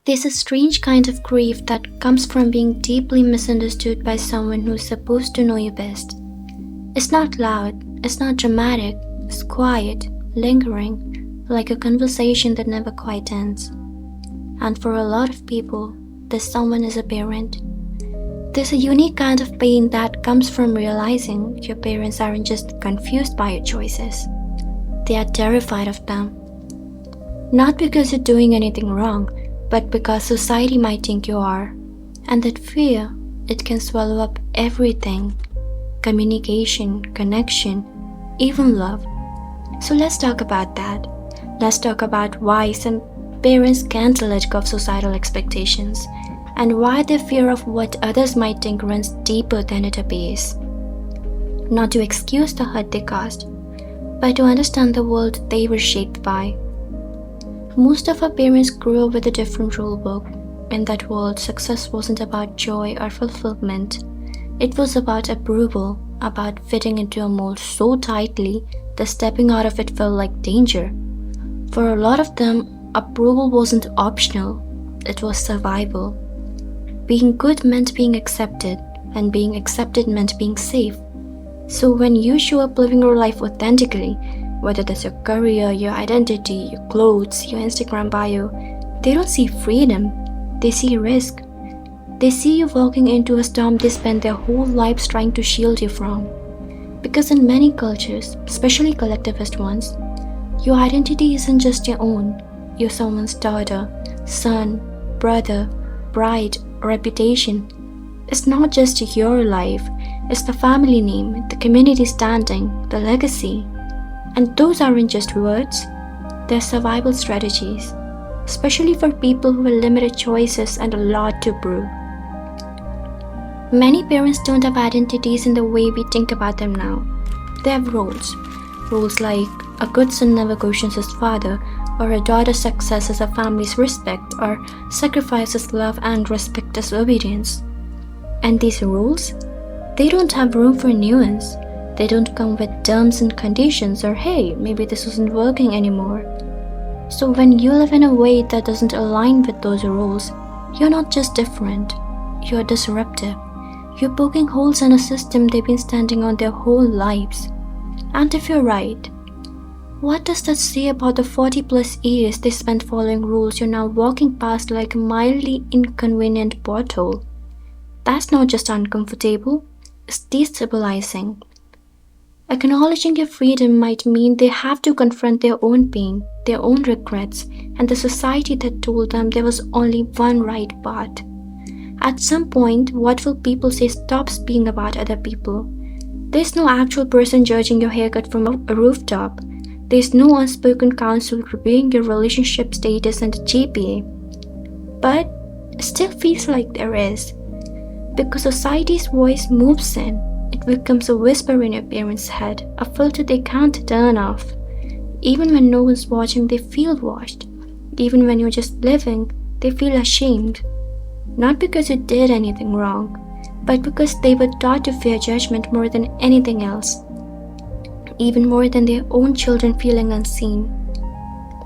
There's a strange kind of grief that comes from being deeply misunderstood by someone who's supposed to know you best. It's not loud, it's not dramatic, it's quiet, lingering, like a conversation that never quite ends. And for a lot of people, this someone is a parent. There's a unique kind of pain that comes from realizing your parents aren't just confused by your choices. They are terrified of them. Not because you're doing anything wrong, but because society might think you are. And that fear, it can swallow up everything. Communication, connection, even love. So let's talk about that. Let's talk about why some parents can't let go of societal expectations and why the fear of what others might think runs deeper than it appears. Not to excuse the hurt they caused, but to understand the world they were shaped by. Most of our parents grew up with a different rulebook. In that world, success wasn't about joy or fulfillment. It was about approval, about fitting into a mold so tightly that stepping out of it felt like danger. For a lot of them, approval wasn't optional, it was survival. Being good meant being accepted, and being accepted meant being safe. So when you show up living your life authentically, whether that's your career, your identity, your clothes, your Instagram bio, they don't see freedom, they see risk. They see you walking into a storm they spend their whole lives trying to shield you from. Because in many cultures, especially collectivist ones, your identity isn't just your own. You're someone's daughter, son, brother, bride, or reputation. It's not just your life, it's the family name, the community standing, the legacy. And those aren't just words, they're survival strategies, especially for people who have limited choices and a lot to prove. Many parents don't have identities in the way we think about them now. They have roles. Roles like a good son never questions his father, or a daughter's success is a family's respect, or sacrifices love and respect as obedience. And these roles, they don't have room for nuance. They don't come with terms and conditions or hey, maybe this isn't working anymore. So when you live in a way that doesn't align with those roles, you're not just different, you're disruptive. You're poking holes in a system they've been standing on their whole lives. And if you're right, what does that say about the 40 plus years they spent following rules you're now walking past like a mildly inconvenient pothole? That's not just uncomfortable, it's destabilizing. Acknowledging your freedom might mean they have to confront their own pain, their own regrets, and the society that told them there was only one right path. At some point, what will people say stops being about other people. There's no actual person judging your haircut from a rooftop. There's no unspoken counsel reviewing your relationship status and GPA. But it still feels like there is. Because society's voice moves in. It becomes a whisper in your parents' head, a filter they can't turn off. Even when no one's watching, they feel watched. Even when you're just living, they feel ashamed. Not because you did anything wrong, but because they were taught to fear judgment more than anything else. Even more than their own children feeling unseen.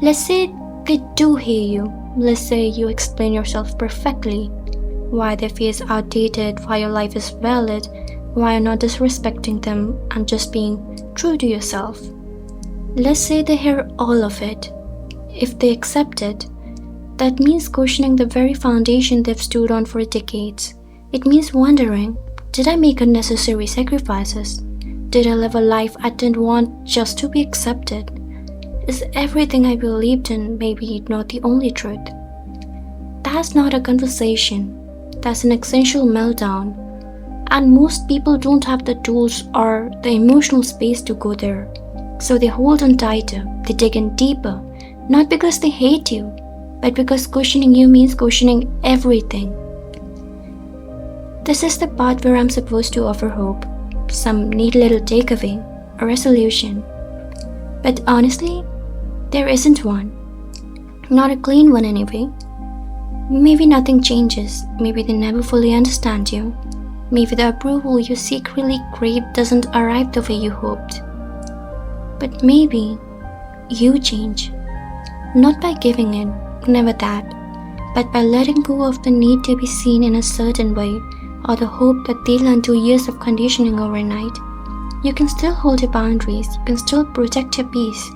Let's say they do hear you. Let's say you explain yourself perfectly. Why their fear is outdated, why your life is valid, why you're not disrespecting them and just being true to yourself. Let's say they hear all of it. If they accept it, that means questioning the very foundation they've stood on for decades. It means wondering, did I make unnecessary sacrifices? Did I live a life I didn't want just to be accepted? Is everything I believed in maybe not the only truth? That's not a conversation. That's an existential meltdown. And most people don't have the tools or the emotional space to go there. So they hold on tighter, they dig in deeper, not because they hate you, but because questioning you means questioning everything. This is the part where I'm supposed to offer hope, some neat little takeaway, a resolution. But honestly, there isn't one. Not a clean one anyway. Maybe nothing changes, maybe they never fully understand you. Maybe the approval you secretly crave doesn't arrive the way you hoped. But maybe you change. Not by giving in, never that. But by letting go of the need to be seen in a certain way, or the hope that they'll undo years of conditioning overnight, you can still hold your boundaries, you can still protect your peace,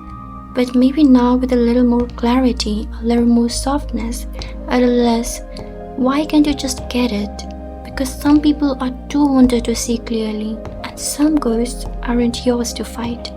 but maybe now with a little more clarity, a little more softness, a little less, why can't you just get it? Because some people are too wounded to see clearly, and some ghosts aren't yours to fight.